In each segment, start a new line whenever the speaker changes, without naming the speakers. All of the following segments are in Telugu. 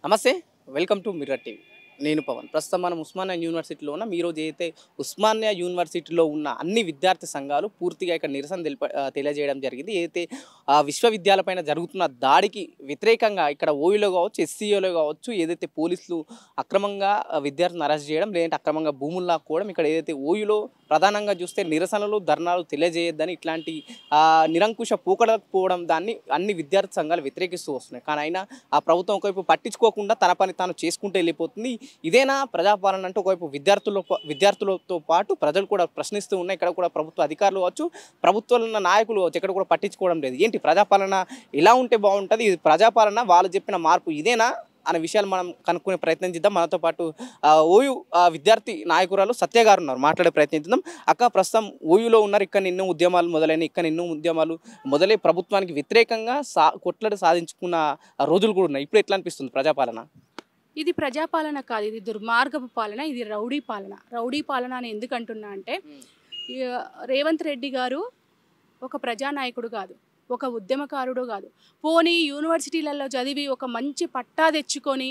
నమస్తే. Welcome to mirror TV. నేను పవన్. ప్రస్తుతం మనం ఉస్మానియా యూనివర్సిటీలో ఉన్నాం. ఈరోజు అయితే ఉస్మానియా యూనివర్సిటీలో ఉన్న అన్ని విద్యార్థి సంఘాలు పూర్తిగా ఇక్కడ నిరసన తెలియజేయడం జరిగింది. ఏదైతే విశ్వవిద్యాలయాలపైన జరుగుతున్న దాడికి వ్యతిరేకంగా ఇక్కడ ఓయూలో కావచ్చు, ఎస్సీఓలో కావచ్చు, ఏదైతే పోలీసులు అక్రమంగా విద్యార్థులను అరెస్ట్ చేయడం, లేదంటే అక్రమంగా భూములు లాక్కోవడం, ఇక్కడ ఏదైతే ఓయూలో ప్రధానంగా చూస్తే నిరసనలు, ధర్నాలు తెలియజేయొద్దని ఇట్లాంటి నిరంకుశ పోకడకపోవడం దాన్ని అన్ని విద్యార్థి సంఘాలు వ్యతిరేకిస్తూ వస్తున్నాయి. కానీ అయినా ఆ ప్రభుత్వం ఒకవైపు పట్టించుకోకుండా తన పని తాను చేసుకుంటూ వెళ్ళిపోతుంది. ఇదేనా ప్రజాపాలన అంటే ఒకవైపు విద్యార్థులతో పాటు ప్రజలు కూడా ప్రశ్నిస్తూ ఉన్నాయి. ఇక్కడ కూడా ప్రభుత్వ అధికారులు కావచ్చు, ప్రభుత్వంలో ఉన్న నాయకులు కావచ్చు, ఇక్కడ కూడా పట్టించుకోవడం లేదు. ఏంటి ప్రజాపాలన ఎలా ఉంటే బాగుంటుంది, ఇది ప్రజాపాలన వాళ్ళు చెప్పిన మార్పు ఇదేనా అనే విషయాలు మనం కనుక్కునే ప్రయత్నం చేద్దాం. మనతో పాటు ఓయూ విద్యార్థి నాయకురాలు సత్య గారు ఉన్నారు, మాట్లాడే ప్రయత్నం చేద్దాం. అక్క, ప్రస్తుతం ఓయూలో ఉన్నారు. ఇక్కడ ఎన్నో ఉద్యమాలు మొదలైన, ఇక్కడ ఎన్నో ఉద్యమాలు మొదలై ప్రభుత్వానికి వ్యతిరేకంగా కొట్లాడి సాధించుకున్న రోజులు కూడా ఉన్నాయి. ఇప్పుడు ఎట్లా అనిపిస్తుంది ప్రజాపాలన?
ఇది ప్రజాపాలన కాదు, ఇది దుర్మార్గపు పాలన, ఇది రౌడీ పాలన. రౌడీ పాలన అని ఎందుకు అంటున్నా అంటే, రేవంత్ రెడ్డి గారు ఒక ప్రజానాయకుడు కాదు, ఒక ఉద్యమకారుడు కాదు. పోనీ యూనివర్సిటీలలో చదివి ఒక మంచి పట్టా తెచ్చుకొని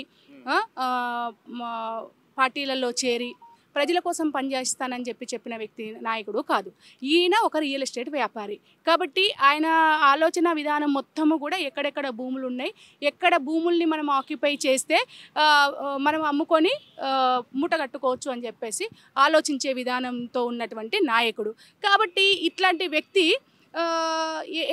పార్టీలలో చేరి ప్రజల కోసం పనిచేస్తానని చెప్పిన వ్యక్తి నాయకుడు కాదు. ఈయన ఒక రియల్ ఎస్టేట్ వ్యాపారి. కాబట్టి ఆయన ఆలోచన విధానం మొత్తము కూడా ఎక్కడెక్కడ భూములు ఉన్నాయి, ఎక్కడ భూముల్ని మనం ఆక్యుపై చేస్తే మనం అమ్ముకొని మూట కట్టుకోవచ్చు అని చెప్పేసి ఆలోచించే విధానంతో ఉన్నటువంటి నాయకుడు. కాబట్టి ఇట్లాంటి వ్యక్తి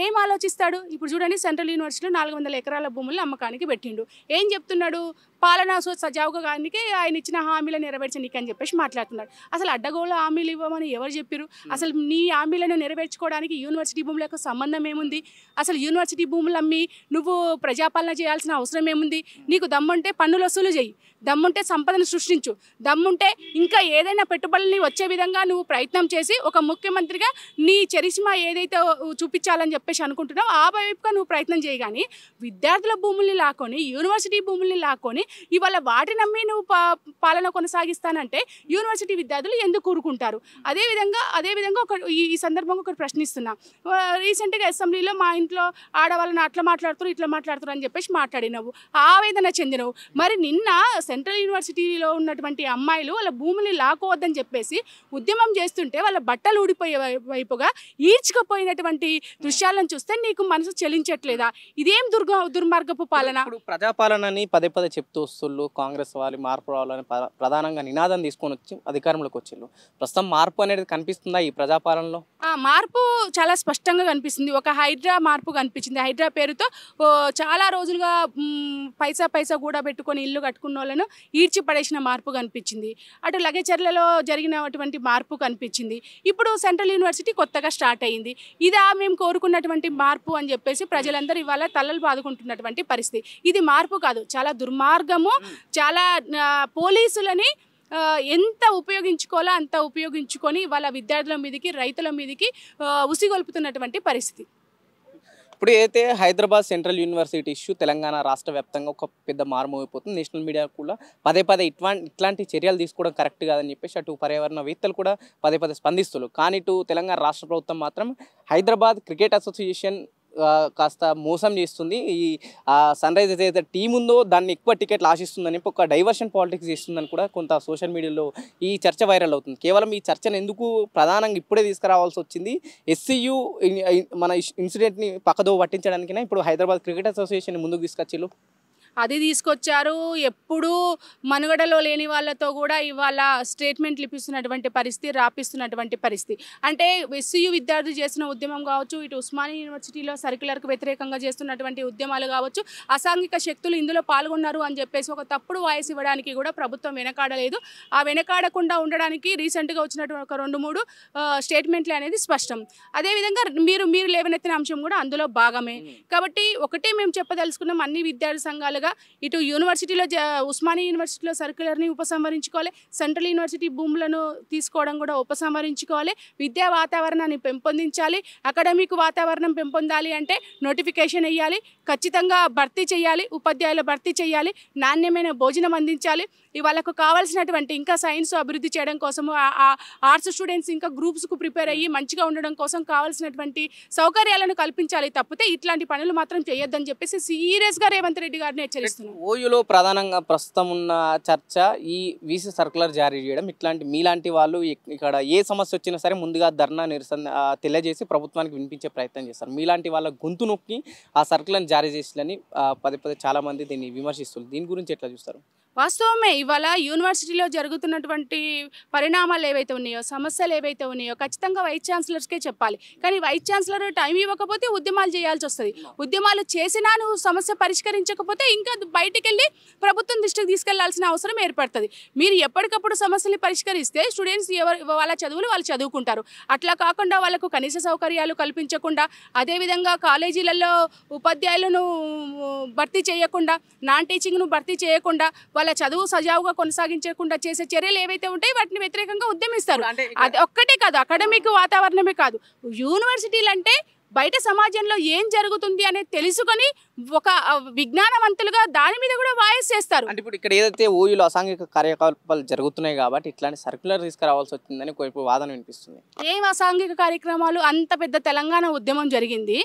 ఏం ఆలోచిస్తాడు? ఇప్పుడు చూడండి, సెంట్రల్ యూనివర్సిటీలో 400 ఎకరాల భూములను అమ్మకానికి పెట్టిండు. ఏం చెప్తున్నాడు? పాలనా సజావుగా కానీ ఆయన ఇచ్చిన హామీలను నెరవేర్చనీకి అని చెప్పేసి మాట్లాడుతున్నాడు. అసలు అడ్డగోళ హామీలు ఇవ్వమని ఎవరు చెప్పారు? అసలు నీ హామీలను నెరవేర్చుకోవడానికి యూనివర్సిటీ భూములకు సంబంధం ఏముంది? అసలు యూనివర్సిటీ భూములు అమ్మి నువ్వు ప్రజాపాలన చేయాల్సిన అవసరం ఏముంది? నీకు దమ్ముంటే పన్నులు వసూలు చేయి, దమ్ముంటే సంపదను సృష్టించు, దమ్ముంటే ఇంకా ఏదైనా పెట్టుబడుల్ని వచ్చే విధంగా నువ్వు ప్రయత్నం చేసి ఒక ముఖ్యమంత్రిగా నీ చరిష్మా ఏదైతే చూపించాలని చెప్పేసి అనుకుంటున్నావు ఆ వైపుగా నువ్వు ప్రయత్నం చేయి. కానీ విద్యార్థుల భూముల్ని లాక్కొని, యూనివర్సిటీ భూముల్ని లాక్కొని ఇవాళ వాటి నమ్మి నువ్వు పాలన కొనసాగిస్తానంటే యూనివర్సిటీ విద్యార్థులు ఎందుకు కూరుకుంటారు? అదేవిధంగా ఈ సందర్భంగా ఒకటి ప్రశ్నిస్తున్నా. రీసెంట్గా అసెంబ్లీలో మా ఇంట్లో ఆడవాళ్ళని అట్లా మాట్లాడుతారు, ఇట్లా మాట్లాడుతారు అని చెప్పేసి మాట్లాడినవు, ఆవేదన చెందినవు. మరి నిన్న సెంట్రల్ యూనివర్సిటీలో ఉన్నటువంటి అమ్మాయిలు వాళ్ళ భూముల్ని లాక్కోవద్దని చెప్పేసి ఉద్యమం చేస్తుంటే వాళ్ళ బట్టలు ఊడిపోయే వైపుగా ఈడ్చుకుపోయినటువంటి దృశ్యాలను చూస్తే నీకు మనసు చెలించట్లేదా? ఇదేం దుర్మార్గపు పాలన?
ఇప్పుడు ప్రజాపాలనని పదే పదే చెప్తూ వస్తుళ్ళు కాంగ్రెస్ వాళ్ళు, మార్పు రావాలని ప్రధానంగా నినాదం తీసుకొని వచ్చి అధికారంలోకి వచ్చిళ్ళు. ప్రస్తుతం మార్పు అనేది కనిపిస్తుందా ఈ ప్రజాపాలనలో?
మార్పు చాలా స్పష్టంగా కనిపిస్తుంది. ఒక హైడ్రా మార్పు కనిపించింది. హైడ్రా పేరుతో చాలా రోజులుగా పైసా కూడా పెట్టుకొని ఇల్లు కట్టుకున్న వాళ్ళను ఈడ్చి పడేసిన మార్పు కనిపించింది. అటు లగేచర్లలో జరిగినటువంటి మార్పు కనిపించింది. ఇప్పుడు సెంట్రల్ యూనివర్సిటీ కొత్తగా స్టార్ట్ అయ్యింది. ఇదా మేము కోరుకున్నటువంటి మార్పు అని చెప్పేసి ప్రజలందరూ ఇవాళ తలలు బాదుకుంటున్నటువంటి పరిస్థితి. ఇది మార్పు కాదు, చాలా దుర్మార్గము. చాలా పోలీసులని ఎంత ఉపయోగించుకోవాలో అంత ఉపయోగించుకొని వాళ్ళ విద్యార్థుల మీదకి, రైతుల మీదకి ఉసిగొల్పుతున్నటువంటి పరిస్థితి.
ఇప్పుడు ఏదైతే Hyderabad central university issue Telangana రాష్ట్ర వ్యాప్తంగా ఒక పెద్ద మారుమోగిపోతుంది. నేషనల్ మీడియా కూడా పదే ఇట్లాంటి చర్యలు తీసుకోవడం కరెక్ట్ కాదని చెప్పేసి అటు పర్యావరణవేత్తలు కూడా పదే స్పందిస్తున్నారు. కానీ ఇటు తెలంగాణ రాష్ట్ర ప్రభుత్వం మాత్రం హైదరాబాద్ క్రికెట్ అసోసియేషన్ కాస్త మోసం చేస్తుంది, ఈ సన్ రైజర్స్ ఏదైతే టీం ఉందో దాన్ని ఎక్కువ టికెట్లు ఆశిస్తుందని ఒక డైవర్షన్ పాలిటిక్స్ చేస్తుందని కూడా కొంత సోషల్ మీడియాలో ఈ చర్చ వైరల్ అవుతుంది. కేవలం ఈ చర్చను ఎందుకు ప్రధానంగా ఇప్పుడే తీసుకురావాల్సి వచ్చింది? ఎస్సీయూ మన ఇన్సిడెంట్ని పక్కదో పట్టించడానికైనా ఇప్పుడు హైదరాబాద్ క్రికెట్ అసోసియేషన్ ముందుకు తీసుకొచ్చిళ్ళు.
అది తీసుకొచ్చారు. ఎప్పుడూ మనుగడలో లేని వాళ్ళతో కూడా ఇవాళ స్టేట్మెంట్లు ఇప్పిస్తున్నటువంటి పరిస్థితి, రాపిస్తున్నటువంటి పరిస్థితి. అంటే ఎస్సీయూ విద్యార్థులు చేసిన ఉద్యమం కావచ్చు, ఇటు ఉస్మానియా యూనివర్సిటీలో సర్క్యులర్కు వ్యతిరేకంగా చేస్తున్నటువంటి ఉద్యమాలు కావచ్చు, అసాంఘిక శక్తులు ఇందులో పాల్గొన్నారు అని చెప్పేసి ఒక తప్పుడు వాయిస్ ఇవ్వడానికి కూడా ప్రభుత్వం వెనకాడలేదు. ఆ వెనకాడకుండా ఉండడానికి రీసెంట్గా వచ్చినటువంటి ఒక 2-3 స్టేట్మెంట్లు అనేది స్పష్టం. అదేవిధంగా మీరు లేవనెత్తిన అంశం కూడా అందులో భాగమే. కాబట్టి ఒకటే మేము చెప్పదలుచుకున్నాం, అన్ని విద్యార్థి సంఘాలుగా ఇటు యూనివర్సిటీలో ఉస్మానియా యూనివర్సిటీలో సర్క్యులర్ని ఉపసంహరించుకోవాలి, సెంట్రల్ యూనివర్సిటీ భూములను తీసుకోవడం కూడా ఉపసంహరించుకోవాలి, విద్యా వాతావరణాన్ని పెంపొందించాలి. అకాడమిక్ వాతావరణం పెంపొందాలి అంటే నోటిఫికేషన్ వేయాలి, ఖచ్చితంగా భర్తీ చేయాలి, ఉపాధ్యాయుల భర్తీ చేయాలి, నాణ్యమైన భోజనం అందించాలి. వాళ్ళకు కావాల్సినటువంటి ఇంకా సైన్స్ అభివృద్ధి చేయడం కోసము ఆర్ట్స్ స్టూడెంట్స్ ఇంకా గ్రూప్స్కు ప్రిపేర్ అయ్యి మంచిగా ఉండడం కోసం కావాల్సినటువంటి సౌకర్యాలను కల్పించాలి తప్పితే ఇట్లాంటి పనులు మాత్రం చేయొద్దని చెప్పేసి సీరియస్గా రేవంత్ రెడ్డి గారిని హెచ్చరిస్తున్నారు.
ఓయూలో ప్రధానంగా ప్రస్తుతం ఉన్న చర్చ ఈ వీసీ సర్కులర్ జారీ చేయడం. ఇట్లాంటి మీలాంటి వాళ్ళు ఇక్కడ ఏ సమస్య వచ్చినా సరే ముందుగా ధర్నా నిరసన తెలియజేసి ప్రభుత్వానికి వినిపించే ప్రయత్నం చేస్తారు. మీలాంటి వాళ్ళ గొంతు నొక్కి ఆ సర్కులర్ని జారీ చేసిలని పదే పదే చాలా మంది దీన్ని విమర్శిస్తున్నారు. దీని గురించి ఎట్లా చూస్తారు?
వాస్తవమే, ఇవాళ యూనివర్సిటీలో జరుగుతున్నటువంటి పరిణామాలు ఏవైతే ఉన్నాయో, సమస్యలు ఏవైతే ఉన్నాయో ఖచ్చితంగా వైస్ ఛాన్సలర్స్కే చెప్పాలి. కానీ వైస్ ఛాన్సలర్ టైం ఇవ్వకపోతే ఉద్యమాలు చేయాల్సి వస్తుంది. ఉద్యమాలు చేసినా నువ్వు సమస్య పరిష్కరించకపోతే ఇంకా బయటికి వెళ్ళి ప్రభుత్వం దృష్టికి తీసుకెళ్లాల్సిన అవసరం ఏర్పడుతుంది. మీరు ఎప్పటికప్పుడు సమస్యలు పరిష్కరిస్తే స్టూడెంట్స్ వాళ్ళ చదువులు వాళ్ళు చదువుకుంటారు. అట్లా కాకుండా వాళ్ళకు కనీస సౌకర్యాలు కల్పించకుండా, అదేవిధంగా కాలేజీలలో ఉపాధ్యాయులను భర్తీ చేయకుండా, నాన్ టీచింగ్ను భర్తీ చేయకుండా, వాళ్ళ చదువు సజావుగా కొనసాగించకుండా చేసే చర్యలు ఏవైతే ఉంటాయి వాటిని వ్యతిరేకంగా ఉద్యమిస్తారు. అది ఒక్కటే కాదు, అకాడమిక్ వాతావరణమే కాదు, యూనివర్సిటీలు అంటే బయట సమాజంలో ఏం జరుగుతుంది అనేది తెలుసుకొని ఒక విజ్ఞానవంతులుగా దాని మీద కూడా వాయిస్ చేస్తారు.
అంటే ఇప్పుడు ఇక్కడ ఏదైతే ఓయూలో అసాంఘిక కార్యకలాపాలు జరుగుతున్నాయి కాబట్టి ఇట్లాంటి సర్కులర్ తీసుకురావాల్సి వచ్చిందని వాదన వినిపిస్తుంది.
ఏం అసాంఘిక కార్యక్రమాలు? అంత పెద్ద తెలంగాణ ఉద్యమం జరిగింది,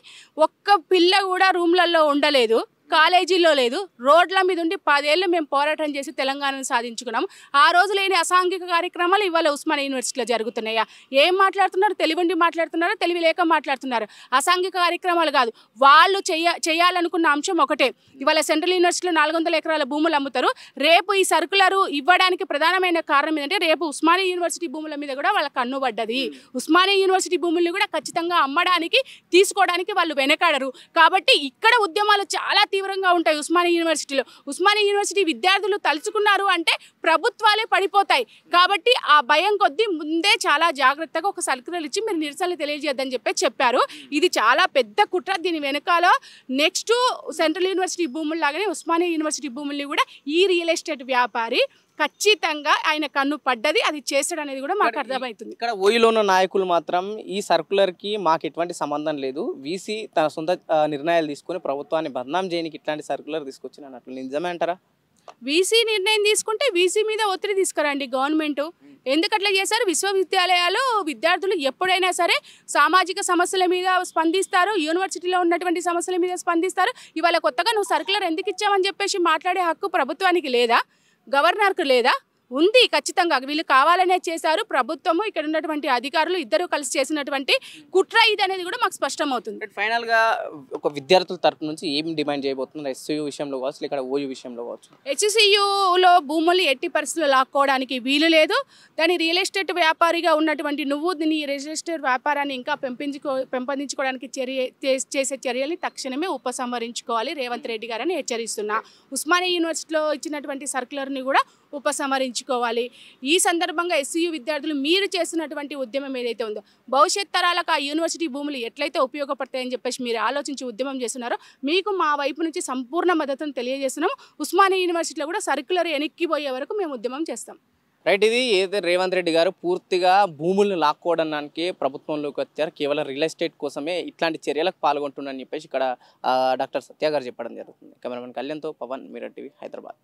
ఒక్క పిల్ల కూడా రూమ్లలో ఉండలేదు, కాలేజీలో లేదు, రోడ్ల మీద ఉండి 10 ఏళ్ళు మేము పోరాటం చేసి తెలంగాణను సాధించుకున్నాం. ఆ రోజు లేని అసాంఘిక కార్యక్రమాలు ఇవాళ ఉస్మానియా యూనివర్సిటీలో జరుగుతున్నాయా? ఏం మాట్లాడుతున్నారు? తెలివండి మాట్లాడుతున్నారా, తెలివి లేక మాట్లాడుతున్నారు? అసాంఘిక కార్యక్రమాలు కాదు, వాళ్ళు చేయాలనుకున్న అంశం ఒకటే. ఇవాళ సెంట్రల్ యూనివర్సిటీలో 400 ఎకరాల భూములు అమ్ముతారు. రేపు ఈ సర్కులర్ ఇవ్వడానికి ప్రధానమైన కారణం ఏంటంటే రేపు ఉస్మానియా యూనివర్సిటీ భూముల మీద కూడా వాళ్ళ కన్ను పడ్డది. ఉస్మానియా యూనివర్సిటీ భూముల్ని కూడా ఖచ్చితంగా అమ్మడానికి తీసుకోవడానికి వాళ్ళు వెనకాడరు. కాబట్టి ఇక్కడ ఉద్యమాలు చాలా తీవ్రంగా ఉంటాయి. ఉస్మానియా యూనివర్సిటీ విద్యార్థులు తలుచుకున్నారు అంటే ప్రభుత్వాలే పడిపోతాయి. కాబట్టి ఆ భయం కొద్దీ ముందే చాలా జాగ్రత్తగా ఒక సర్కులర్ ఇచ్చి మీరు నిరసనలు తెలియజేద్దని చెప్పారు. ఇది చాలా పెద్ద కుట్ర. దీని వెనకాల నెక్స్ట్ సెంట్రల్ యూనివర్సిటీ భూములు లాగానే ఉస్మానియా యూనివర్సిటీ భూముల్ని కూడా ఈ రియల్ ఎస్టేట్ వ్యాపారి ఖచ్చితంగా ఆయన కన్ను పడ్డది, అది చేస్తాడు అనేది కూడా మాకు అర్థమవుతుంది.
ఇక్కడ ఓయూలో ఉన్న నాయకులు మాత్రం ఈ సర్కులర్కి మాకు ఎటువంటి సంబంధం లేదు, వీసీ తన సొంత నిర్ణయాలు తీసుకొని ప్రభుత్వాన్ని బదనాం చేయడానికి ఇట్లాంటి సర్కులర్ తీసుకొచ్చిన అన్నట్లు నిజమే అంటారా?
వీసీ నిర్ణయం తీసుకుంటే వీసీ మీద ఒత్తిడి తీసుకురండి గవర్నమెంట్. ఎందుకట్లా చేశారు? విశ్వవిద్యాలయాలు విద్యార్థులు ఎప్పుడైనా సరే సామాజిక సమస్యల మీద స్పందిస్తారు, యూనివర్సిటీలో ఉన్నటువంటి సమస్యల మీద స్పందిస్తారు. ఇవాళ కొత్తగా నువ్వు సర్కులర్ ఎందుకు ఇచ్చావని చెప్పేసి మాట్లాడే హక్కు ప్రభుత్వానికి లేదా? గవర్నర్కు లేదా? ఉంది. ఖచ్చితంగా వీళ్ళు కావాలనే చేశారు. ప్రభుత్వము ఇక్కడ ఉన్నటువంటి అధికారులు ఇద్దరు కలిసి చేసినటువంటి కుట్ర ఇది అనేది కూడా మాకు స్పష్టమవుతుంది.
ఫైనల్గా ఒక విద్యార్థుల తరపు నుంచి ఏం డిమాండ్ చేయబోతున్నారు? ఎస్సీయూ విషయంలో కావచ్చు, ఇక్కడ ఓయూ విషయంలో కావచ్చు.
హెచ్సియూలో భూములు ఎట్టి పరిస్థితుల్లో లాక్కోవడానికి వీలు లేదు. దాని రియల్ ఎస్టేట్ వ్యాపారిగా ఉన్నటువంటి నువ్వు దీని రియల్ ఎస్టేట్ వ్యాపారాన్ని ఇంకా పెంపొందించుకోవడానికి చేసే చర్యల్ని తక్షణమే ఉపసంహరించుకోవాలి రేవంత్ రెడ్డి గారని హెచ్చరిస్తున్నా. ఉస్మానియా యూనివర్సిటీలో ఇచ్చినటువంటి సర్కులర్ని కూడా ఉపసంహరించుకోవాలి. ఈ సందర్భంగా ఎస్సీయూ విద్యార్థులు మీరు చేస్తున్నటువంటి ఉద్యమం ఏదైతే ఉందో భవిష్యత్ తరాలకు ఆ యూనివర్సిటీ భూములు ఎట్లయితే ఉపయోగపడతాయని చెప్పేసి మీరు ఆలోచించి ఉద్యమం చేస్తున్నారో మీకు మా వైపు నుంచి సంపూర్ణ మద్దతును తెలియజేస్తున్నాం. ఉస్మానియా యూనివర్సిటీలో కూడా సర్కులర్ వెనక్కిపోయే వరకు మేము ఉద్యమం చేస్తాం.
రైట్, ఇది ఏదైతే రేవంత్ రెడ్డి గారు పూర్తిగా భూములను లాక్కోవడానికి ప్రభుత్వంలోకి వచ్చారు, కేవలం రియల్ ఎస్టేట్ కోసమే ఇట్లాంటి చర్యలకు పాల్గొంటున్నారని చెప్పేసి ఇక్కడ డాక్టర్ సత్య గారు చెప్పడం జరుగుతుంది. కెమెరామెన్ కళ్యాణ్తో పవన్, మిర్రర్ టీవీ, హైదరాబాద్.